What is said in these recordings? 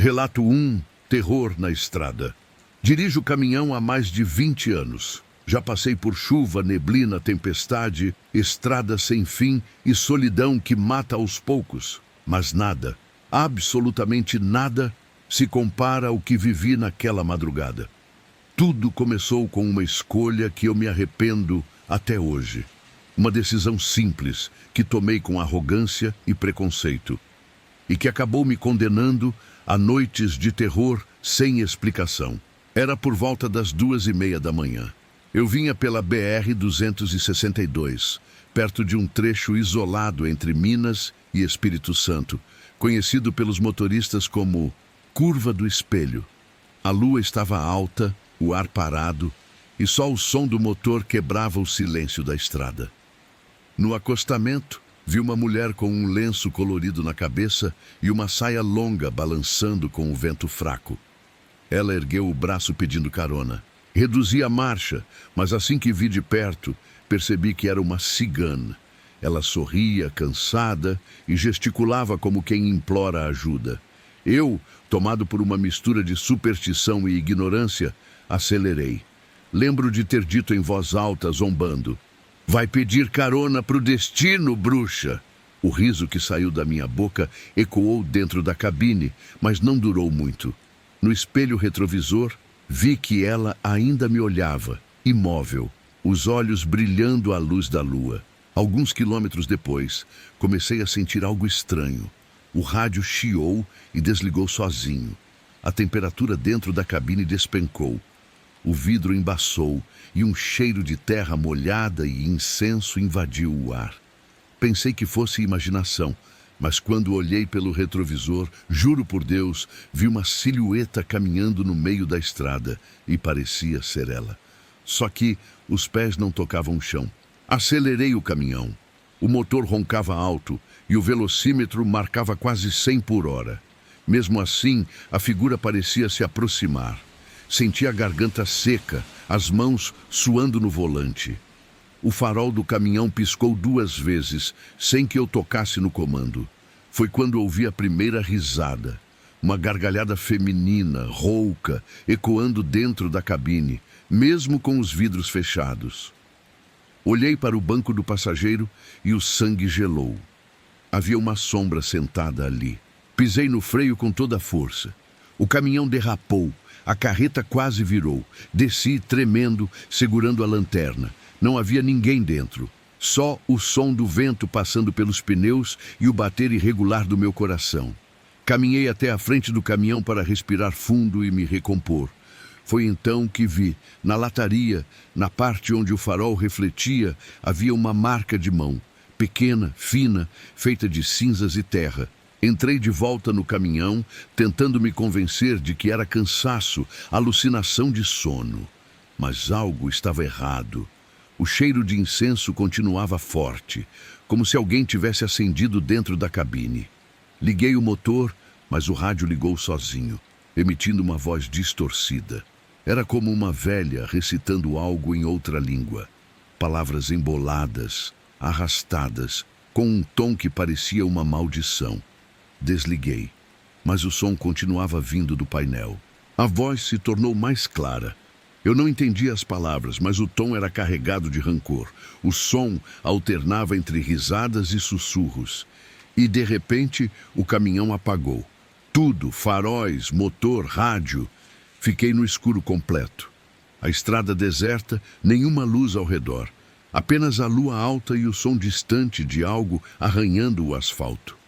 Relato 1. Terror na estrada. Dirijo o caminhão há mais de 20 anos. Já passei por chuva, neblina, tempestade, estrada sem fim e solidão que mata aos poucos. Mas nada, absolutamente nada, se compara ao que vivi naquela madrugada. Tudo começou com uma escolha que eu me arrependo até hoje. Uma decisão simples que tomei com arrogância e preconceito. E que acabou me condenando a noites de terror sem explicação. Era por volta das 2:30 da manhã. Eu vinha pela BR-262, perto de um trecho isolado entre Minas e Espírito Santo, conhecido pelos motoristas como Curva do Espelho. A lua estava alta, o ar parado, e só o som do motor quebrava o silêncio da estrada. No acostamento, vi uma mulher com um lenço colorido na cabeça e uma saia longa balançando com o vento fraco. Ela ergueu o braço pedindo carona. Reduzi a marcha, mas assim que vi de perto, percebi que era uma cigana. Ela sorria, cansada, e gesticulava como quem implora ajuda. Eu, tomado por uma mistura de superstição e ignorância, acelerei. Lembro de ter dito em voz alta, zombando: "Vai pedir carona pro destino, bruxa!" O riso que saiu da minha boca ecoou dentro da cabine, mas não durou muito. No espelho retrovisor, vi que ela ainda me olhava, imóvel, os olhos brilhando à luz da lua. Alguns quilômetros depois, comecei a sentir algo estranho. O rádio chiou e desligou sozinho. A temperatura dentro da cabine despencou. O vidro embaçou e um cheiro de terra molhada e incenso invadiu o ar. Pensei que fosse imaginação, mas quando olhei pelo retrovisor, juro por Deus, vi uma silhueta caminhando no meio da estrada e parecia ser ela. Só que os pés não tocavam o chão. Acelerei o caminhão. O motor roncava alto e o velocímetro marcava quase 100 por hora. Mesmo assim, a figura parecia se aproximar. Senti a garganta seca, as mãos suando no volante. O farol do caminhão piscou 2 vezes, sem que eu tocasse no comando. Foi quando ouvi a primeira risada. Uma gargalhada feminina, rouca, ecoando dentro da cabine, mesmo com os vidros fechados. Olhei para o banco do passageiro e o sangue gelou. Havia uma sombra sentada ali. Pisei no freio com toda a força. O caminhão derrapou. A carreta quase virou. Desci tremendo, segurando a lanterna. Não havia ninguém dentro. Só o som do vento passando pelos pneus e o bater irregular do meu coração. Caminhei até a frente do caminhão para respirar fundo e me recompor. Foi então que vi, na lataria, na parte onde o farol refletia, havia uma marca de mão. Pequena, fina, feita de cinzas e terra. Entrei de volta no caminhão, tentando me convencer de que era cansaço, alucinação de sono. Mas algo estava errado. O cheiro de incenso continuava forte, como se alguém tivesse acendido dentro da cabine. Liguei o motor, mas o rádio ligou sozinho, emitindo uma voz distorcida. Era como uma velha recitando algo em outra língua. Palavras emboladas, arrastadas, com um tom que parecia uma maldição. Desliguei, mas o som continuava vindo do painel. A voz se tornou mais clara. Eu não entendia as palavras, mas o tom era carregado de rancor. O som alternava entre risadas e sussurros. E, de repente, o caminhão apagou. Tudo, faróis, motor, rádio. Fiquei no escuro completo. A estrada deserta, nenhuma luz ao redor. Apenas a lua alta e o som distante de algo arranhando o asfalto.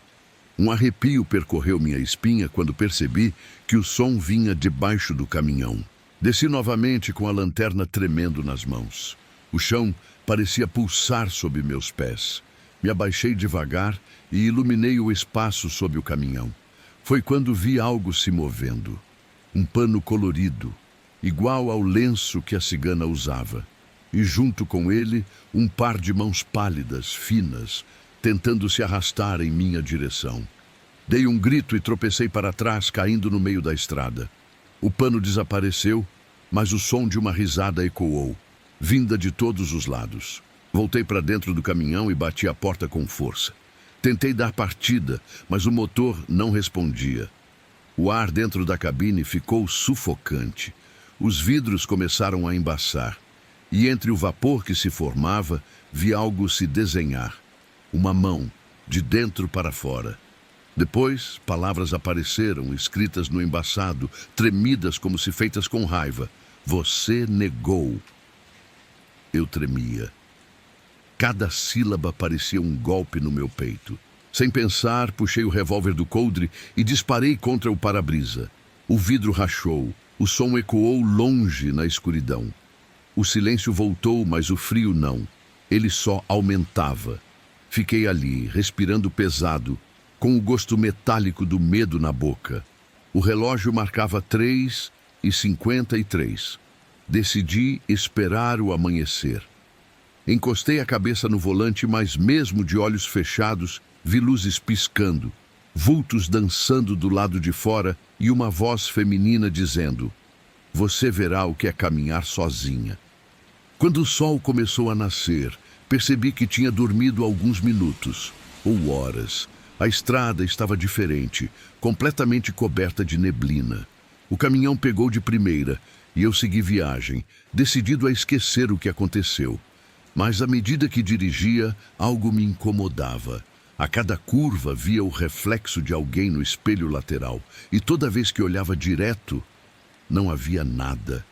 Um arrepio percorreu minha espinha quando percebi que o som vinha debaixo do caminhão. Desci novamente com a lanterna tremendo nas mãos. O chão parecia pulsar sob meus pés. Me abaixei devagar e iluminei o espaço sob o caminhão. Foi quando vi algo se movendo. Um pano colorido, igual ao lenço que a cigana usava. E junto com ele, um par de mãos pálidas, finas, tentando se arrastar em minha direção. Dei um grito e tropecei para trás, caindo no meio da estrada. O pano desapareceu, mas o som de uma risada ecoou, vinda de todos os lados. Voltei para dentro do caminhão e bati a porta com força. Tentei dar partida, mas o motor não respondia. O ar dentro da cabine ficou sufocante. Os vidros começaram a embaçar. E entre o vapor que se formava, vi algo se desenhar. Uma mão, de dentro para fora. Depois, palavras apareceram, escritas no embaçado, tremidas como se feitas com raiva. Você negou. Eu tremia. Cada sílaba parecia um golpe no meu peito. Sem pensar, puxei o revólver do coldre e disparei contra o para-brisa. O vidro rachou. O som ecoou longe na escuridão. O silêncio voltou, mas o frio não. Ele só aumentava. Fiquei ali, respirando pesado, com o gosto metálico do medo na boca. O relógio marcava 3h53. Decidi esperar o amanhecer. Encostei a cabeça no volante, mas mesmo de olhos fechados, vi luzes piscando, vultos dançando do lado de fora e uma voz feminina dizendo: "Você verá o que é caminhar sozinha." Quando o sol começou a nascer, percebi que tinha dormido alguns minutos, ou horas. A estrada estava diferente, completamente coberta de neblina. O caminhão pegou de primeira e eu segui viagem, decidido a esquecer o que aconteceu. Mas à medida que dirigia, algo me incomodava. A cada curva via o reflexo de alguém no espelho lateral, e toda vez que olhava direto, não havia nada.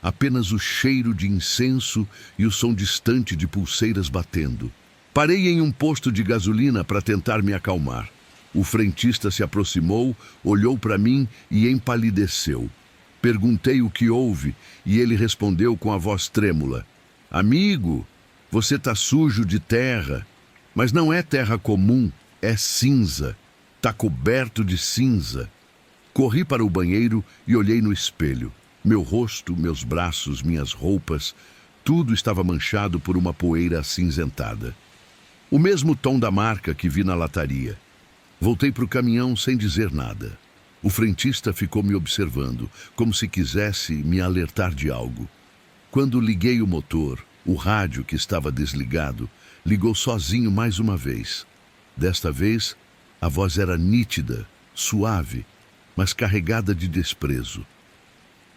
Apenas o cheiro de incenso e o som distante de pulseiras batendo. Parei em um posto de gasolina para tentar me acalmar. O frentista se aproximou, olhou para mim e empalideceu. Perguntei o que houve e ele respondeu com a voz trêmula: "Amigo, você tá sujo de terra, mas não é terra comum, é cinza. Tá coberto de cinza." Corri para o banheiro e olhei no espelho. Meu rosto, meus braços, minhas roupas, tudo estava manchado por uma poeira acinzentada. O mesmo tom da marca que vi na lataria. Voltei para o caminhão sem dizer nada. O frentista ficou me observando, como se quisesse me alertar de algo. Quando liguei o motor, o rádio, que estava desligado, ligou sozinho mais uma vez. Desta vez, a voz era nítida, suave, mas carregada de desprezo.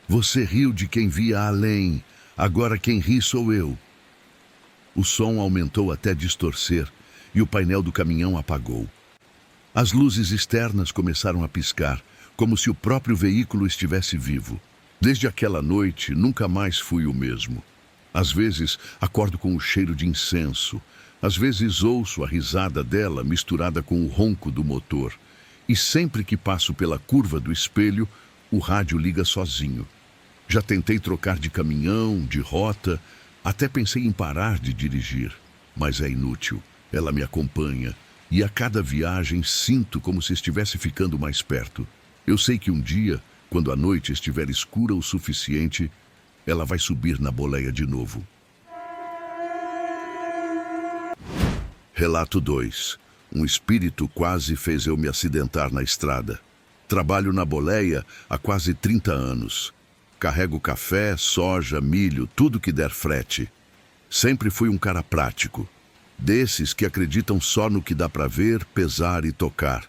"Você riu de quem via além, agora quem ri sou eu." O som aumentou até distorcer e o painel do caminhão apagou. As luzes externas começaram a piscar, como se o próprio veículo estivesse vivo. Desde aquela noite, nunca mais fui o mesmo. Às vezes, acordo com o cheiro de incenso. Às vezes, ouço a risada dela misturada com o ronco do motor. E sempre que passo pela curva do espelho, o rádio liga sozinho. Já tentei trocar de caminhão, de rota, até pensei em parar de dirigir. Mas é inútil. Ela me acompanha. E a cada viagem sinto como se estivesse ficando mais perto. Eu sei que um dia, quando a noite estiver escura o suficiente, ela vai subir na boleia de novo. Relato 2. Um espírito quase fez eu me acidentar na estrada. Trabalho na boleia há quase 30 anos. Carrego café, soja, milho, tudo que der frete. Sempre fui um cara prático. Desses que acreditam só no que dá para ver, pesar e tocar.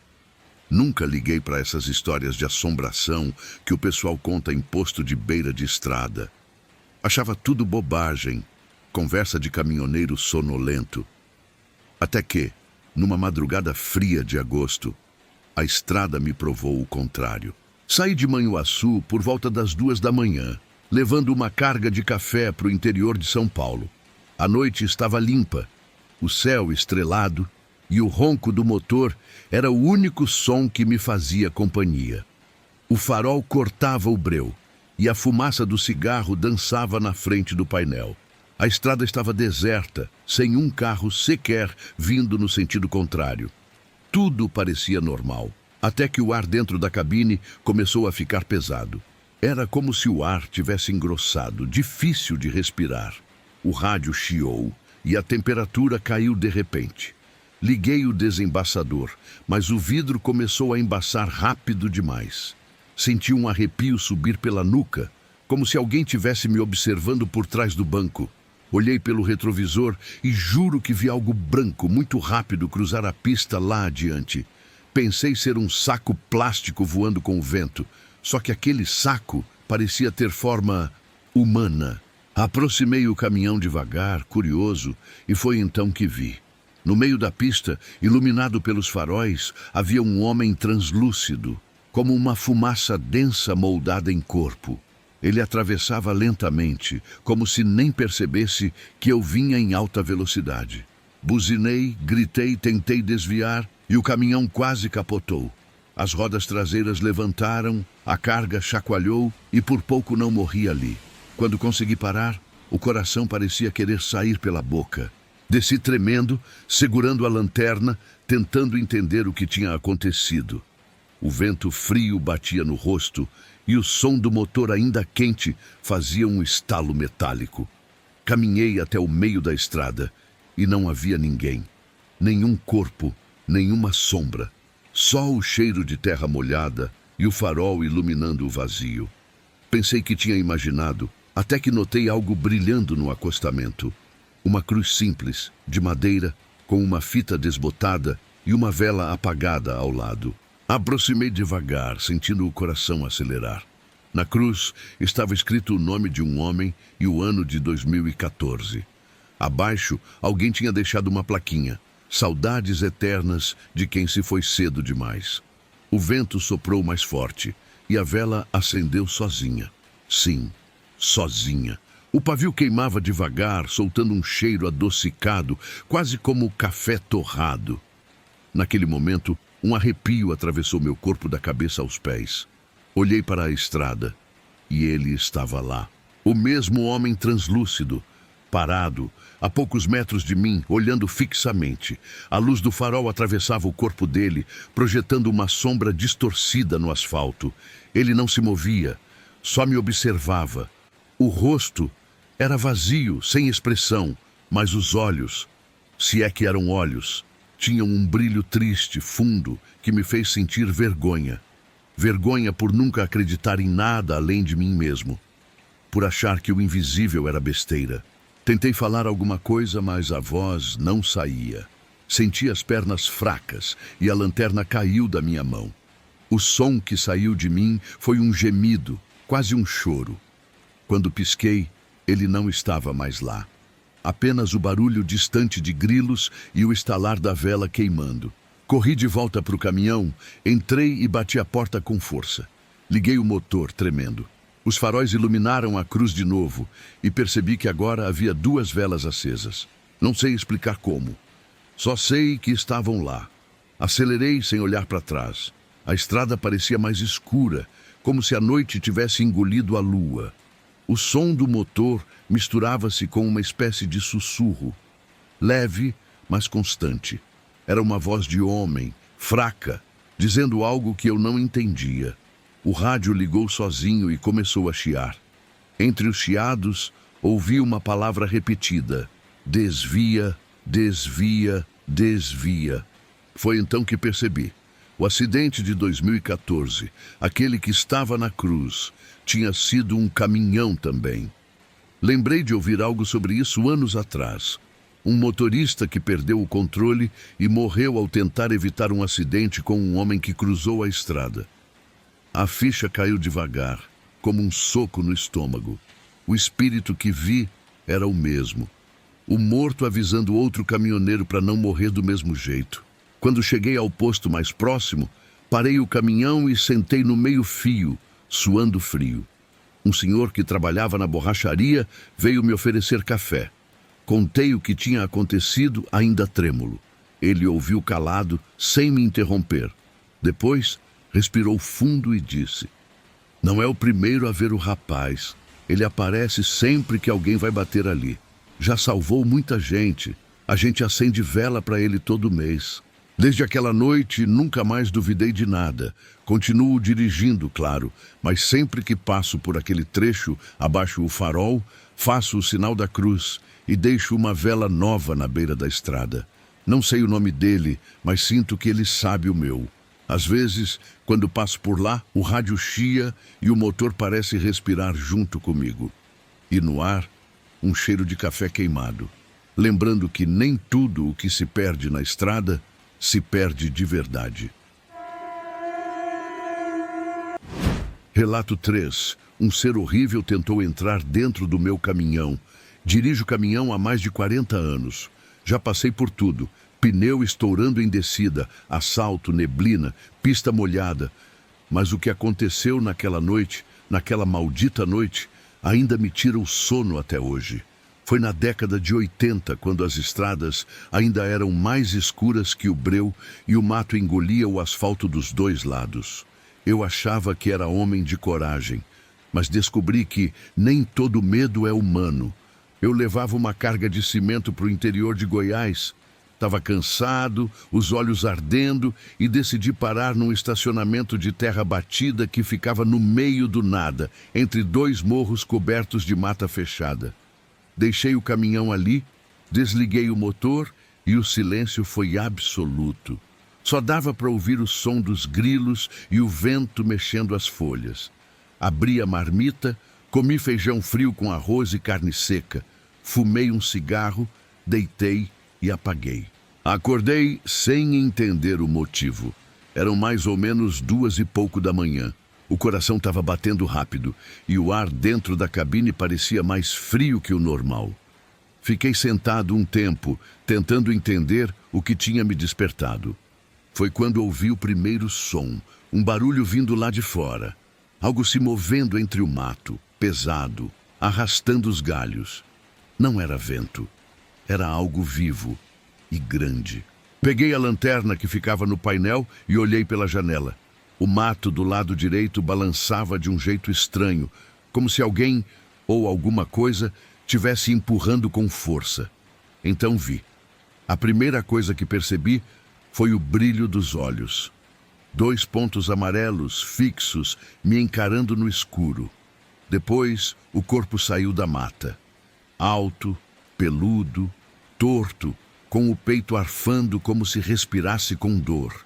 Nunca liguei para essas histórias de assombração que o pessoal conta em posto de beira de estrada. Achava tudo bobagem, conversa de caminhoneiro sonolento. Até que, numa madrugada fria de agosto, a estrada me provou o contrário. Saí de Manhuaçu por volta das 2 da manhã, levando uma carga de café para o interior de São Paulo. A noite estava limpa, o céu estrelado e o ronco do motor era o único som que me fazia companhia. O farol cortava o breu e a fumaça do cigarro dançava na frente do painel. A estrada estava deserta, sem um carro sequer vindo no sentido contrário. Tudo parecia normal, até que o ar dentro da cabine começou a ficar pesado. Era como se o ar tivesse engrossado, difícil de respirar. O rádio chiou e a temperatura caiu de repente. Liguei o desembaçador, mas o vidro começou a embaçar rápido demais. Senti um arrepio subir pela nuca, como se alguém tivesse me observando por trás do banco. Olhei pelo retrovisor e juro que vi algo branco muito rápido cruzar a pista lá adiante. Pensei ser um saco plástico voando com o vento, só que aquele saco parecia ter forma humana. Aproximei o caminhão devagar, curioso, e foi então que vi. No meio da pista, iluminado pelos faróis, havia um homem translúcido, como uma fumaça densa moldada em corpo. Ele atravessava lentamente, como se nem percebesse que eu vinha em alta velocidade. Buzinei, gritei, tentei desviar e o caminhão quase capotou. As rodas traseiras levantaram, a carga chacoalhou e por pouco não morri ali. Quando consegui parar, o coração parecia querer sair pela boca. Desci tremendo, segurando a lanterna, tentando entender o que tinha acontecido. O vento frio batia no rosto e o som do motor ainda quente fazia um estalo metálico. Caminhei até o meio da estrada e não havia ninguém. Nenhum corpo, nenhuma sombra. Só o cheiro de terra molhada e o farol iluminando o vazio. Pensei que tinha imaginado, até que notei algo brilhando no acostamento. Uma cruz simples, de madeira, com uma fita desbotada e uma vela apagada ao lado. Aproximei devagar, sentindo o coração acelerar. Na cruz estava escrito o nome de um homem e o ano de 2014. Abaixo, alguém tinha deixado uma plaquinha. Saudades eternas de quem se foi cedo demais. O vento soprou mais forte e a vela acendeu sozinha. Sim, sozinha. O pavio queimava devagar, soltando um cheiro adocicado, quase como café torrado. Naquele momento, um arrepio atravessou meu corpo da cabeça aos pés. Olhei para a estrada e ele estava lá. O mesmo homem translúcido, parado, a poucos metros de mim, olhando fixamente. A luz do farol atravessava o corpo dele, projetando uma sombra distorcida no asfalto. Ele não se movia, só me observava. O rosto era vazio, sem expressão, mas os olhos, se é que eram olhos, tinham um brilho triste, fundo, que me fez sentir vergonha. Vergonha por nunca acreditar em nada além de mim mesmo. Por achar que o invisível era besteira. Tentei falar alguma coisa, mas a voz não saía. Senti as pernas fracas e a lanterna caiu da minha mão. O som que saiu de mim foi um gemido, quase um choro. Quando pisquei, ele não estava mais lá. Apenas o barulho distante de grilos e o estalar da vela queimando. Corri de volta para o caminhão, entrei e bati a porta com força. Liguei o motor, tremendo. Os faróis iluminaram a cruz de novo e percebi que agora havia 2 velas acesas. Não sei explicar como. Só sei que estavam lá. Acelerei sem olhar para trás. A estrada parecia mais escura, como se a noite tivesse engolido a lua. O som do motor misturava-se com uma espécie de sussurro. Leve, mas constante. Era uma voz de homem, fraca, dizendo algo que eu não entendia. O rádio ligou sozinho e começou a chiar. Entre os chiados, ouvi uma palavra repetida. Desvia, desvia, desvia. Foi então que percebi. O acidente de 2014, aquele que estava na cruz, tinha sido um caminhão também. Lembrei de ouvir algo sobre isso anos atrás. Um motorista que perdeu o controle e morreu ao tentar evitar um acidente com um homem que cruzou a estrada. A ficha caiu devagar, como um soco no estômago. O espírito que vi era o mesmo. O morto avisando outro caminhoneiro para não morrer do mesmo jeito. Quando cheguei ao posto mais próximo, parei o caminhão e sentei no meio-fio, suando frio. Um senhor que trabalhava na borracharia veio me oferecer café. Contei o que tinha acontecido, ainda trêmulo. Ele ouviu calado, sem me interromper. Depois, respirou fundo e disse: "Não é o primeiro a ver o rapaz. Ele aparece sempre que alguém vai bater ali. Já salvou muita gente. A gente acende vela para ele todo mês. Desde aquela noite, nunca mais duvidei de nada. Continuo dirigindo, claro, mas sempre que passo por aquele trecho, abaixo o farol, faço o sinal da cruz e deixo uma vela nova na beira da estrada. Não sei o nome dele, mas sinto que ele sabe o meu. Às vezes, quando passo por lá, o rádio chia e o motor parece respirar junto comigo. E no ar, um cheiro de café queimado. Lembrando que nem tudo o que se perde na estrada se perde de verdade." Relato 3. Um ser horrível tentou entrar dentro do meu caminhão. Dirijo o caminhão há mais de 40 anos. Já passei por tudo. Pneu estourando em descida, assalto, neblina, pista molhada. Mas o que aconteceu naquela noite, naquela maldita noite, ainda me tira o sono até hoje. Foi na década de 80, quando as estradas ainda eram mais escuras que o breu e o mato engolia o asfalto dos dois lados. Eu achava que era homem de coragem, mas descobri que nem todo medo é humano. Eu levava uma carga de cimento para o interior de Goiás. Estava cansado, os olhos ardendo e decidi parar num estacionamento de terra batida que ficava no meio do nada, entre dois morros cobertos de mata fechada. Deixei o caminhão ali, desliguei o motor e o silêncio foi absoluto. Só dava para ouvir o som dos grilos e o vento mexendo as folhas. Abri a marmita, comi feijão frio com arroz e carne seca, fumei um cigarro, deitei e apaguei. Acordei sem entender o motivo. Eram mais ou menos 2h pouco da manhã. O coração estava batendo rápido e o ar dentro da cabine parecia mais frio que o normal. Fiquei sentado um tempo, tentando entender o que tinha me despertado. Foi quando ouvi o primeiro som, um barulho vindo lá de fora. Algo se movendo entre o mato, pesado, arrastando os galhos. Não era vento, era algo vivo e grande. Peguei a lanterna que ficava no painel e olhei pela janela. O mato do lado direito balançava de um jeito estranho, como se alguém ou alguma coisa tivesse empurrando com força. Então vi. A primeira coisa que percebi foi o brilho dos olhos. 2 pontos amarelos, fixos, me encarando no escuro. Depois, o corpo saiu da mata. Alto, peludo, torto, com o peito arfando como se respirasse com dor.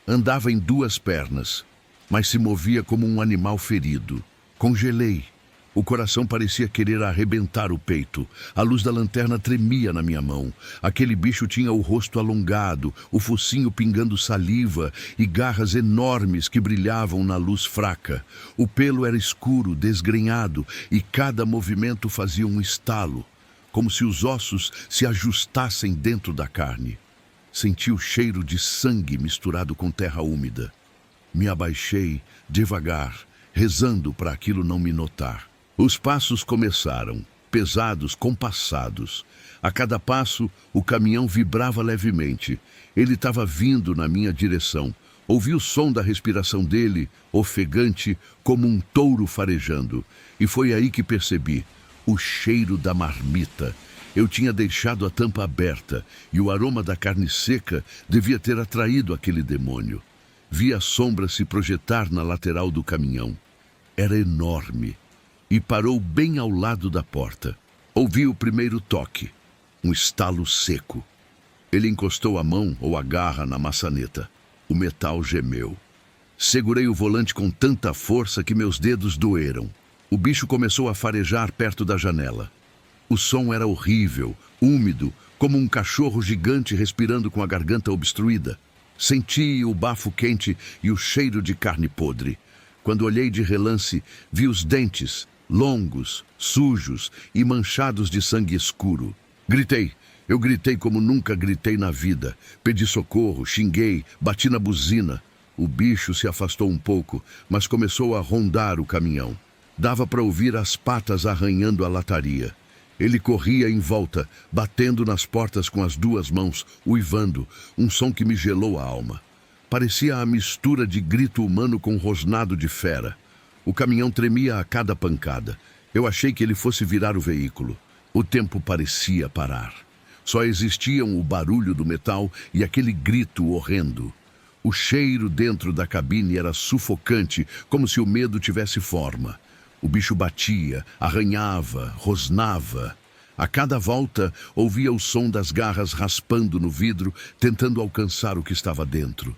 Andava em 2 pernas, mas se movia como um animal ferido. Congelei. O coração parecia querer arrebentar o peito. A luz da lanterna tremia na minha mão. Aquele bicho tinha o rosto alongado, o focinho pingando saliva e garras enormes que brilhavam na luz fraca. O pelo era escuro, desgrenhado, e cada movimento fazia um estalo, como se os ossos se ajustassem dentro da carne. Senti o cheiro de sangue misturado com terra úmida. Me abaixei, devagar, rezando para aquilo não me notar. Os passos começaram, pesados, compassados. A cada passo, o caminhão vibrava levemente. Ele estava vindo na minha direção. Ouvi o som da respiração dele, ofegante, como um touro farejando. E foi aí que percebi o cheiro da marmita. Eu tinha deixado a tampa aberta e o aroma da carne seca devia ter atraído aquele demônio. Vi a sombra se projetar na lateral do caminhão. Era enorme e parou bem ao lado da porta. Ouvi o primeiro toque, um estalo seco. Ele encostou a mão ou a garra na maçaneta. O metal gemeu. Segurei o volante com tanta força que meus dedos doeram. O bicho começou a farejar perto da janela. O som era horrível, úmido, como um cachorro gigante respirando com a garganta obstruída. Senti o bafo quente e o cheiro de carne podre. Quando olhei de relance, vi os dentes, longos, sujos e manchados de sangue escuro. Gritei. Eu gritei como nunca gritei na vida. Pedi socorro, xinguei, bati na buzina. O bicho se afastou um pouco, mas começou a rondar o caminhão. Dava para ouvir as patas arranhando a lataria. Ele corria em volta, batendo nas portas com as 2 mãos, uivando, um som que me gelou a alma. Parecia a mistura de grito humano com rosnado de fera. O caminhão tremia a cada pancada. Eu achei que ele fosse virar o veículo. O tempo parecia parar. Só existiam o barulho do metal e aquele grito horrendo. O cheiro dentro da cabine era sufocante, como se o medo tivesse forma. O bicho batia, arranhava, rosnava. A cada volta, ouvia o som das garras raspando no vidro, tentando alcançar o que estava dentro.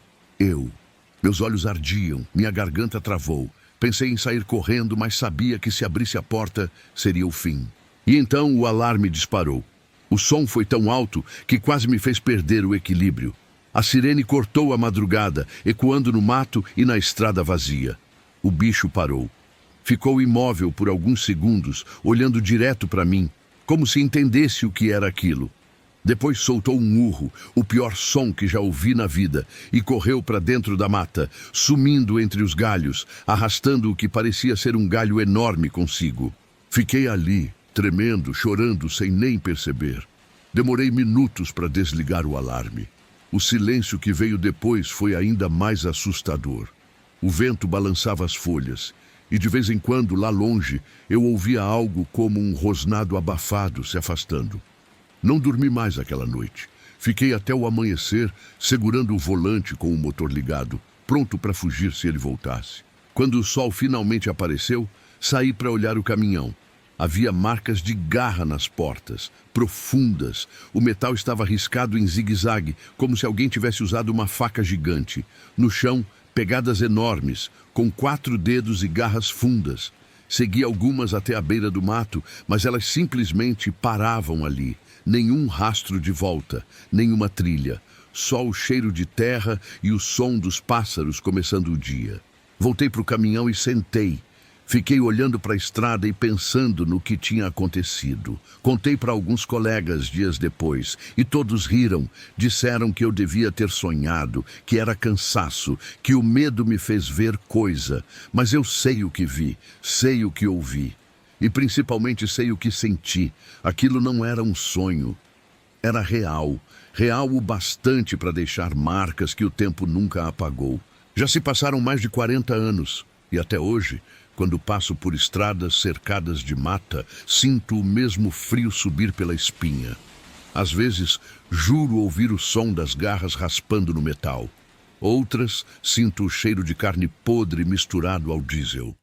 Meus olhos ardiam, minha garganta travou. Pensei em sair correndo, mas sabia que se abrisse a porta, seria o fim. E então o alarme disparou. O som foi tão alto que quase me fez perder o equilíbrio. A sirene cortou a madrugada, ecoando no mato e na estrada vazia. O bicho parou. Ficou imóvel por alguns segundos, olhando direto para mim, como se entendesse o que era aquilo. Depois soltou um urro, o pior som que já ouvi na vida, e correu para dentro da mata, sumindo entre os galhos, arrastando o que parecia ser um galho enorme consigo. Fiquei ali, tremendo, chorando, sem nem perceber. Demorei minutos para desligar o alarme. O silêncio que veio depois foi ainda mais assustador. O vento balançava as folhas, e de vez em quando, lá longe, eu ouvia algo como um rosnado abafado se afastando. Não dormi mais aquela noite. Fiquei até o amanhecer, segurando o volante com o motor ligado, pronto para fugir se ele voltasse. Quando o sol finalmente apareceu, saí para olhar o caminhão. Havia marcas de garra nas portas, profundas. O metal estava riscado em zigue-zague, como se alguém tivesse usado uma faca gigante. No chão, pegadas enormes, com 4 dedos e garras fundas. Segui algumas até a beira do mato, mas elas simplesmente paravam ali. Nenhum rastro de volta, nenhuma trilha. Só o cheiro de terra e o som dos pássaros começando o dia. Voltei para o caminhão e sentei. Fiquei olhando para a estrada e pensando no que tinha acontecido. Contei para alguns colegas dias depois, e todos riram. Disseram que eu devia ter sonhado, que era cansaço, que o medo me fez ver coisa. Mas eu sei o que vi, sei o que ouvi. E principalmente sei o que senti. Aquilo não era um sonho. Era real. Real o bastante para deixar marcas que o tempo nunca apagou. Já se passaram mais de 40 anos. E até hoje, quando passo por estradas cercadas de mata, sinto o mesmo frio subir pela espinha. Às vezes, juro ouvir o som das garras raspando no metal. Outras, sinto o cheiro de carne podre misturado ao diesel.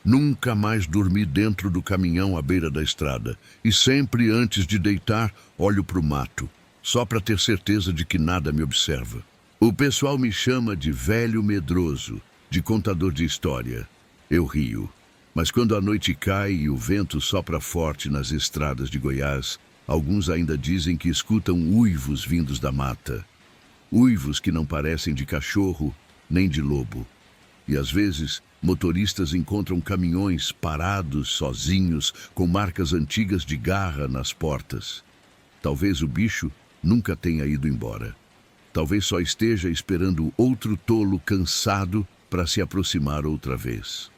Nunca mais dormi dentro do caminhão à beira da estrada. E sempre antes de deitar, olho para o mato, só para ter certeza de que nada me observa. O pessoal me chama de velho medroso, de contador de história. Eu rio. Mas quando a noite cai e o vento sopra forte nas estradas de Goiás, alguns ainda dizem que escutam uivos vindos da mata. Uivos que não parecem de cachorro nem de lobo. E às vezes, motoristas encontram caminhões parados, sozinhos, com marcas antigas de garra nas portas. Talvez o bicho nunca tenha ido embora. Talvez só esteja esperando outro tolo cansado para se aproximar outra vez.